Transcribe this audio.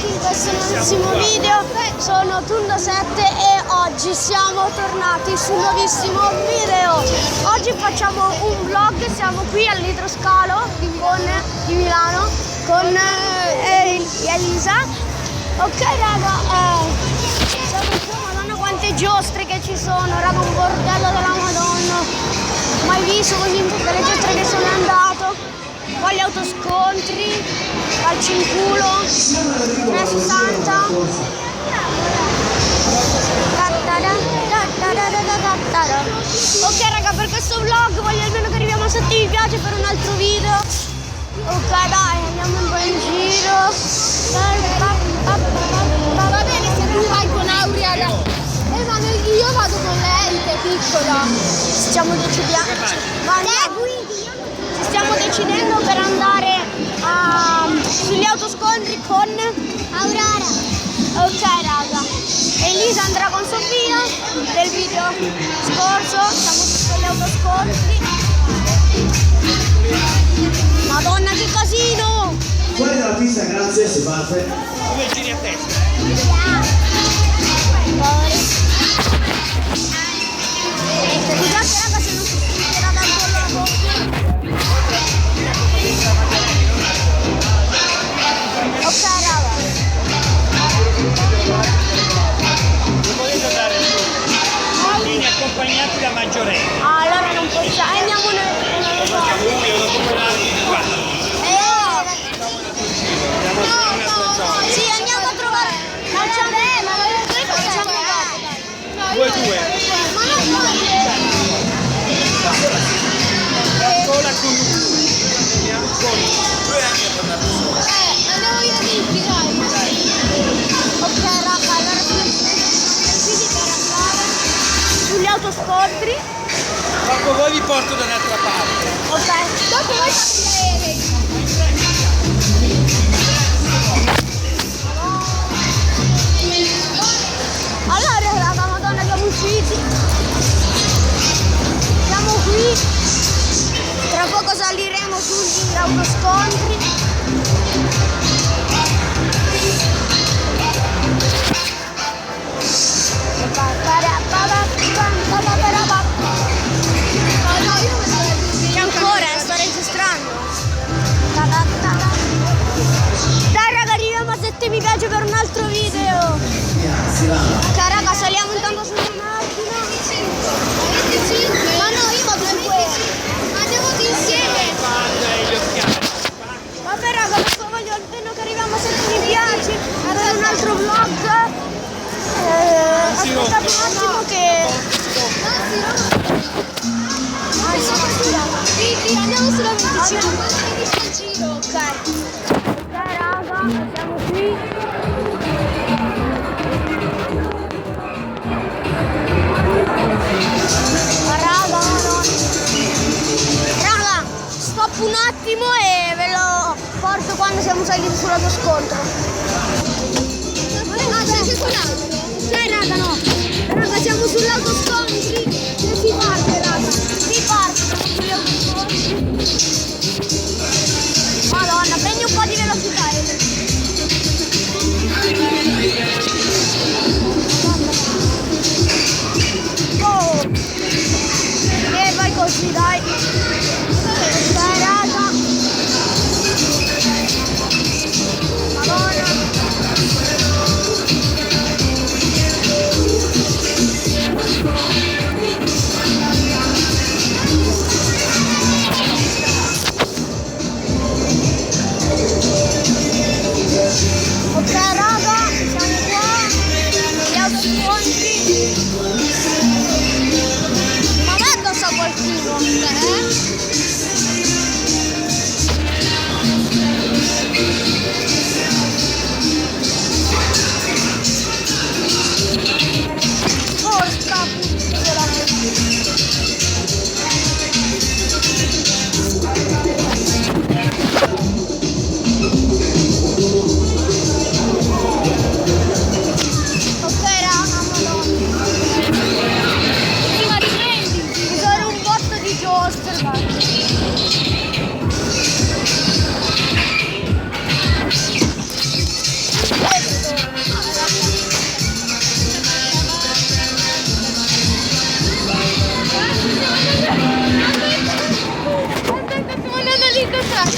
ragazzi in questo nuovissimo video, sono Tundo7 e oggi siamo tornati su un nuovissimo video. Oggi facciamo un vlog, siamo qui all'idroscalo di Milano con Elisa. Ok raga, madonna quante giostre che ci sono, raga, un bordello della madonna, mai visto così in tutte le giostre che sono andato. Poi gli autoscontri, calci in culo, 360. Ok raga, per questo vlog voglio almeno che arriviamo a 7 mi piace per un altro video. Ok dai, andiamo un po' in giro. Va bene se tu vai con Aurea. Ma io vado con lei che è piccola. Stiamo decidendo per andare sugli autoscontri con Aurora. Ok raga, Elisa andrà con Sofia. Del video scorso siamo sugli autoscontri. Madonna che casino! Fuori dalla pista, grazie, si parte. Come giri a testa? Scusate raga se non si sentirà dal tuo lato. Ok raga. Non volete andare su bambini accompagnati da maggiorenni. Allora non possiamo. Andiamo noi. Sì, andiamo a trovare. Facciamo Due. Da sola con uno. Con 2 anni a tornare su. Andiamo io ricchi, dai. Ok raga, allora decidi per andare sugli autoscontri. Dopo voi vi porto da un'altra parte. Ok. Dopo voi fate gli aerei. Allora raga, madonna siamo usciti. Siamo qui. Tra poco saliremo sugli autoscontri. C'è ancora, sto registrando. Dai raga, arriviamo a 7 mi piace per un altro video. Ok raga, saliamo intanto su una macchina. Ma no, io vado su questo. Andiamo tutti insieme. Gli occhiali. Vabbè raga, adesso voglio almeno che arriviamo a 7 mi piace per un altro vlog. Aspettate un attimo che... Andiamo sulla 25. Giro. Ok. Ok raga, siamo qui. Raga, stop un attimo e ve lo porto quando siamo saliti sull'autoscontro. Ah, c'è con Aurea? Raga no, raga siamo sull'autoscontri e si parte raga, si parte, siamo sugli autoscontri. Madonna, prendi un po' di velocità Oh, e vai così dai. Dai raga. Madonna. questa è la